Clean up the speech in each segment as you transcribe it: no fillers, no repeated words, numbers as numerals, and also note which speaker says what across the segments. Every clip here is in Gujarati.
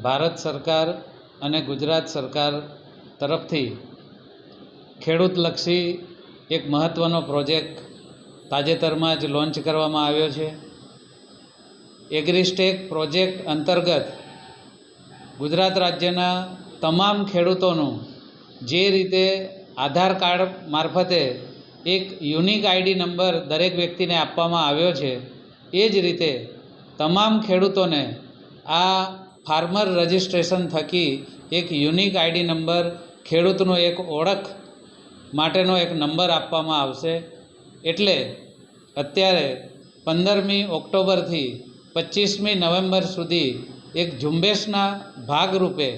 Speaker 1: ભારત સરકાર અને ગુજરાત સરકાર તરફથી ખેડૂતલક્ષી એક મહત્ત્વનો પ્રોજેક્ટ તાજેતરમાં જ લોન્ચ કરવામાં આવ્યો છે। એગ્રીસ્ટેક પ્રોજેક્ટ અંતર્ગત ગુજરાત રાજ્યના તમામ ખેડૂતોનું જે રીતે આધાર કાર્ડ મારફતે એક યુનિક આઈડી નંબર દરેક વ્યક્તિને આપવામાં આવ્યો છે, એ જ રીતે તમામ ખેડૂતોને આ ફાર્મર રજિસ્ટ્રેશન થકી એક યુનિક આઈડી નંબર, ખેડૂતનો એક ઓળખ માટેનો એક નંબર આપવામાં આવશે। એટલે અત્યારે 15મી ઓક્ટોબરથી 25મી નવેમ્બર સુધી એક ઝુંબેશના ભાગરૂપે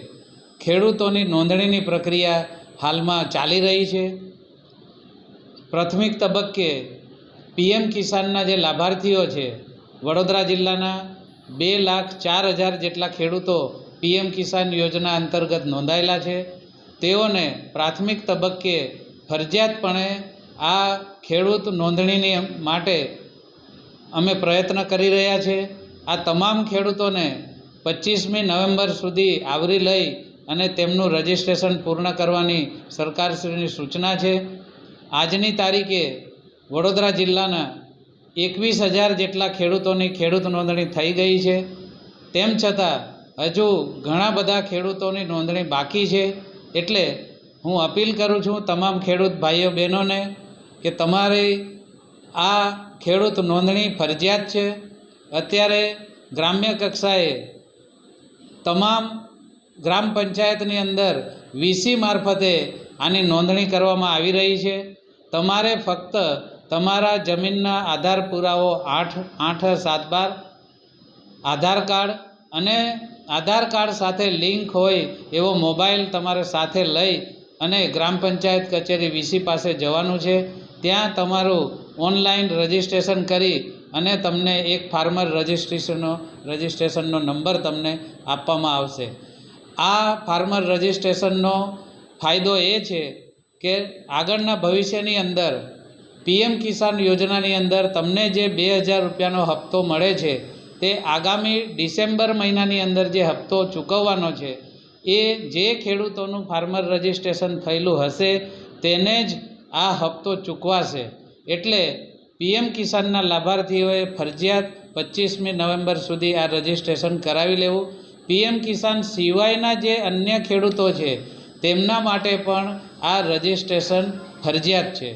Speaker 1: ખેડૂતોની નોંધણીની પ્રક્રિયા હાલમાં ચાલી રહી છે। પ્રાથમિક તબક્કે પીએમ કિસાનના જે લાભાર્થીઓ છે, વડોદરા જિલ્લાના 2,04,000 જેટલા ખેડૂતો પીએમ કિસાન યોજના અંતર્ગત નોંધાયેલા છે। તેઓને પ્રાથમિક તબક્કે ફરજિયાતપણે આ ખેડૂત નોંધણીની માટે અમે પ્રયત્ન કરી રહ્યા છીએ। આ તમામ ખેડૂતોને 25મી નવેમ્બર સુધી આવરી લઈ અને તેમનું રજિસ્ટ્રેશન પૂર્ણ કરવાની સરકારશ્રીની સૂચના છે। આજની તારીખે વડોદરા જિલ્લાના 21,000 જેટલા ખેડૂતોની ખેડૂત નોંધણી થઈ ગઈ છે। તેમ છતાં હજુ ઘણા બધા ખેડૂતોની નોંધણી બાકી છે। એટલે હું અપીલ કરું છું તમામ ખેડૂત ભાઈઓ બહેનોને કે તમારી આ ખેડૂત નોંધણી ફરજિયાત છે। અત્યારે ગ્રામ્ય કક્ષાએ તમામ ગ્રામ પંચાયતની અંદર વીસી મારફતે આની નોંધણી કરવામાં આવી રહી છે। તમારે ફક્ત તમારા જમીનના આધાર પુરાવો 8/7/12, આધાર કાર્ડ અને આધાર કાર્ડ સાથે લિંક હોય એવો મોબાઈલ તમારે સાથે લઈ અને ગ્રામ પંચાયત કચેરી વીસી પાસે જવાનું છે। ત્યાં તમારું ઓનલાઈન રજિસ્ટ્રેશન કરી અને તમને એક ફાર્મર રજિસ્ટ્રેશનનો નંબર તમને આપવામાં આવશે। આ ફાર્મર રજિસ્ટ્રેશનનો ફાયદો એ છે કે આગળના ભવિષ્યની અંદર પીએમ કિસાન યોજનાની અંદર તમને જે 2,000 રૂપિયાનો હપ્તો મળે છે, તે આગામી ડિસેમ્બર મહિનાની અંદર જે હપ્તો ચૂકવવાનો છે, એ જે ખેડૂતોનું ફાર્મર રજિસ્ટ્રેશન થયેલું હશે તેને જ આ હપ્તો ચૂકવાશે। એટલે પીએમ કિસાનના લાભાર્થીઓએ ફરજિયાત 25મી નવેમ્બર સુધી આ રજિસ્ટ્રેશન કરાવી લેવું। પીએમ કિસાન સિવાયના જે અન્ય ખેડૂતો છે તેમના માટે પણ આ રજિસ્ટ્રેશન ફરજિયાત છે।